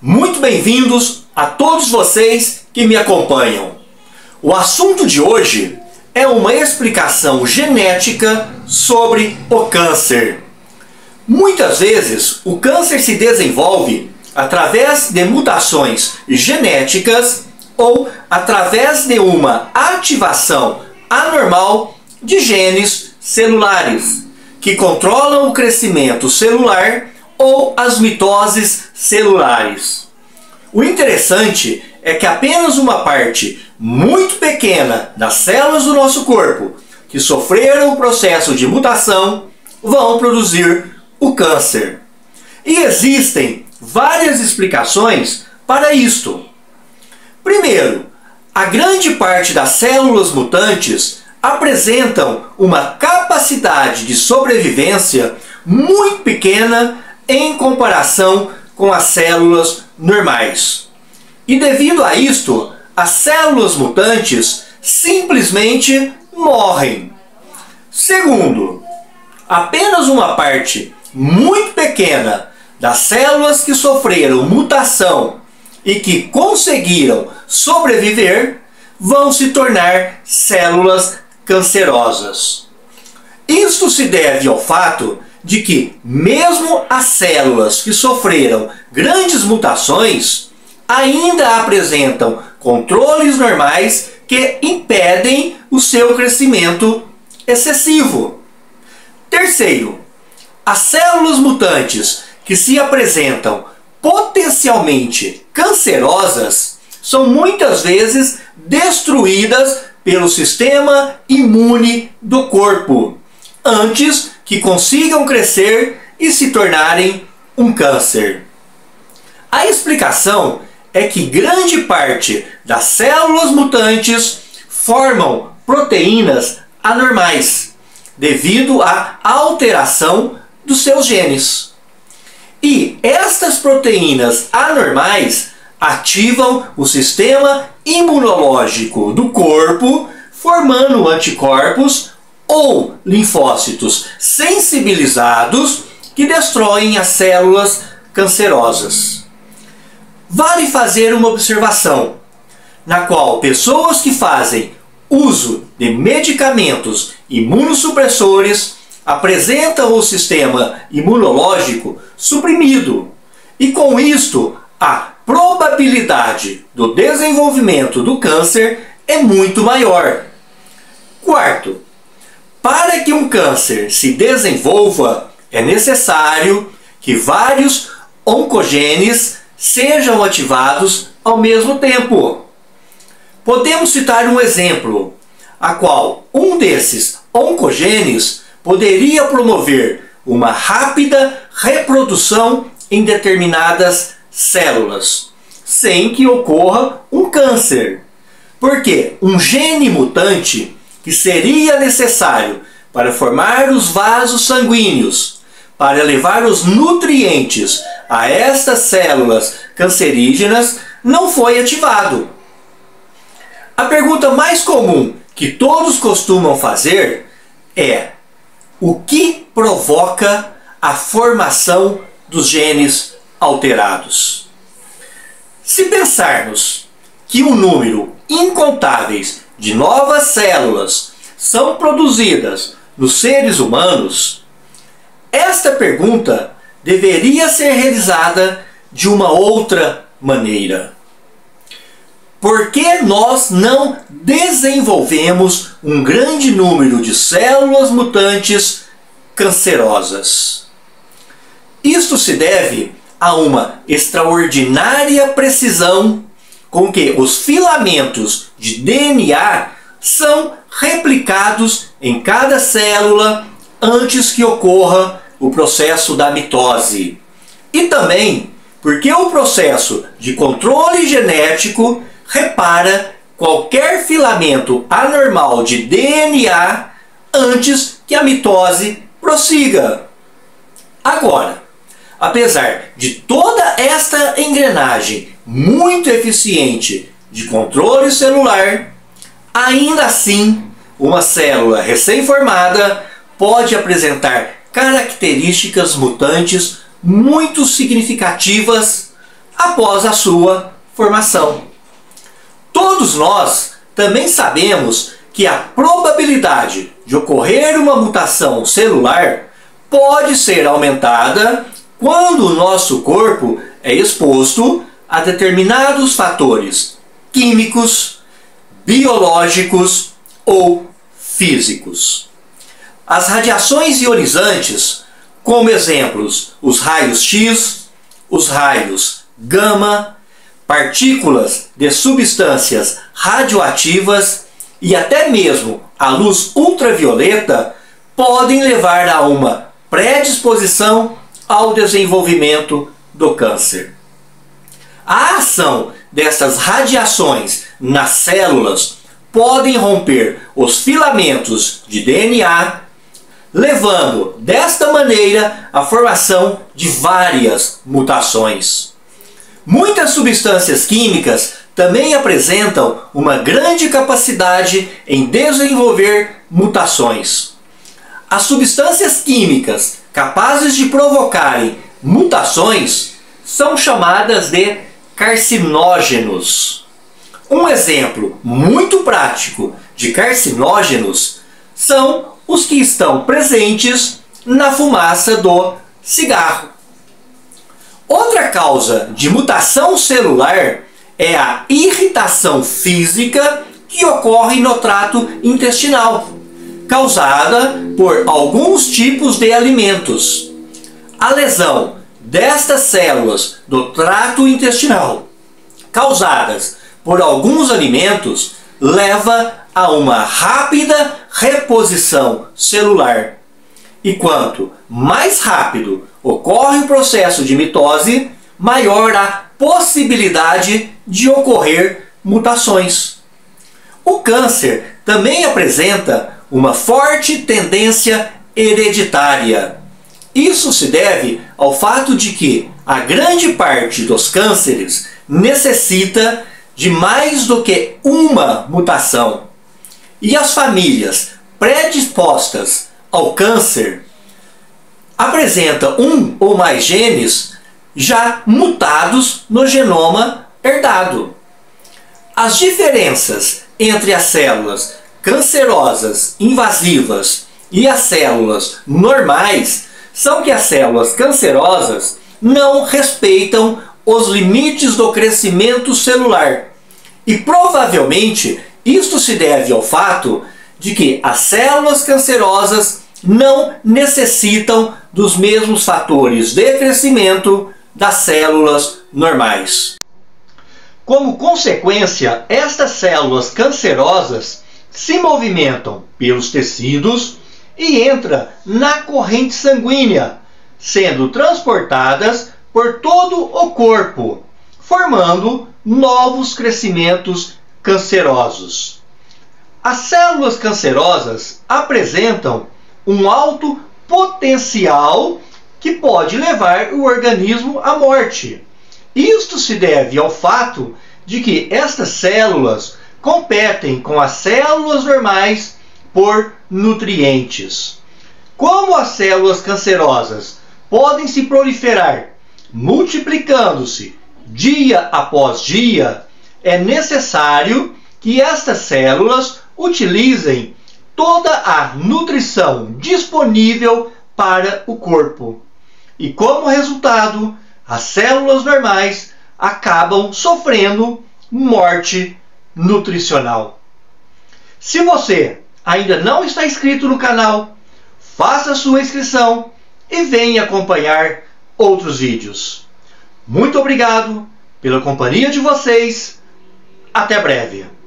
Muito bem-vindos a todos vocês que me acompanham. O assunto de hoje é uma explicação genética sobre o câncer. Muitas vezes o câncer se desenvolve através de mutações genéticas ou através de uma ativação anormal de genes celulares que controlam o crescimento celular ou as mitoses celulares. O interessante é que apenas uma parte muito pequena das células do nosso corpo que sofreram o processo de mutação vão produzir o câncer. E existem várias explicações para isto. Primeiro, a grande parte das células mutantes apresentam uma capacidade de sobrevivência muito pequena em comparação com as células normais. E devido a isto, as células mutantes simplesmente morrem. Segundo, apenas uma parte muito pequena das células que sofreram mutação e que conseguiram sobreviver vão se tornar células cancerosas. Isto se deve ao fato de que mesmo as células que sofreram grandes mutações ainda apresentam controles normais que impedem o seu crescimento excessivo. Terceiro, as células mutantes que se apresentam potencialmente cancerosas são muitas vezes destruídas pelo sistema imune do corpo antes que consigam crescer e se tornarem um câncer. A explicação é que grande parte das células mutantes formam proteínas anormais devido à alteração dos seus genes. E estas proteínas anormais ativam o sistema imunológico do corpo, formando anticorpos ou linfócitos sensibilizados que destroem as células cancerosas. Vale fazer uma observação, na qual pessoas que fazem uso de medicamentos imunossupressores apresentam o sistema imunológico suprimido, e com isto a probabilidade do desenvolvimento do câncer é muito maior. Quarto, para que um câncer se desenvolva, é necessário que vários oncogenes sejam ativados ao mesmo tempo. Podemos citar um exemplo, a qual um desses oncogenes poderia promover uma rápida reprodução em determinadas células, sem que ocorra um câncer. Porque um gene mutante que seria necessário para formar os vasos sanguíneos, para levar os nutrientes a estas células cancerígenas, não foi ativado. A pergunta mais comum que todos costumam fazer é: o que provoca a formação dos genes alterados? Se pensarmos que um número incontáveis de novas células são produzidas nos seres humanos, esta pergunta deveria ser realizada de uma outra maneira. Por que nós não desenvolvemos um grande número de células mutantes cancerosas? Isto se deve a uma extraordinária precisão com que os filamentos de DNA são replicados em cada célula antes que ocorra o processo da mitose. E também porque o processo de controle genético repara qualquer filamento anormal de DNA antes que a mitose prossiga. Agora, apesar de toda esta engrenagem muito eficiente de controle celular, ainda assim, uma célula recém-formada pode apresentar características mutantes muito significativas após a sua formação. Todos nós também sabemos que a probabilidade de ocorrer uma mutação celular pode ser aumentada quando o nosso corpo é exposto a determinados fatores químicos, biológicos ou físicos. As radiações ionizantes, como exemplos os raios X, os raios gama, partículas de substâncias radioativas e até mesmo a luz ultravioleta, podem levar a uma predisposição ao desenvolvimento do câncer. A ação dessas radiações nas células podem romper os filamentos de DNA, levando desta maneira à formação de várias mutações. Muitas substâncias químicas também apresentam uma grande capacidade em desenvolver mutações. As substâncias químicas capazes de provocarem mutações são chamadas de carcinógenos. Um exemplo muito prático de carcinógenos são os que estão presentes na fumaça do cigarro. Outra causa de mutação celular é a irritação física que ocorre no trato intestinal, causada por alguns tipos de alimentos. A lesão destas células do trato intestinal, causadas por alguns alimentos, leva a uma rápida reposição celular. E quanto mais rápido ocorre o processo de mitose, maior a possibilidade de ocorrer mutações. O câncer também apresenta uma forte tendência hereditária. Isso se deve ao fato de que a grande parte dos cânceres necessita de mais do que uma mutação. E as famílias predispostas ao câncer apresentam um ou mais genes já mutados no genoma herdado. As diferenças entre as células cancerosas invasivas e as células normais são que as células cancerosas não respeitam os limites do crescimento celular. E provavelmente isto se deve ao fato de que as células cancerosas não necessitam dos mesmos fatores de crescimento das células normais. Como consequência, estas células cancerosas se movimentam pelos tecidos e entram na corrente sanguínea, sendo transportadas por todo o corpo, formando novos crescimentos cancerosos. As células cancerosas apresentam um alto potencial que pode levar o organismo à morte. Isto se deve ao fato de que estas células competem com as células normais por nutrientes. Como as células cancerosas podem se proliferar, multiplicando-se dia após dia, é necessário que estas células utilizem toda a nutrição disponível para o corpo. E como resultado, as células normais acabam sofrendo morte nutricional. Se você ainda não está inscrito no canal, faça sua inscrição e venha acompanhar outros vídeos. Muito obrigado pela companhia de vocês. Até breve.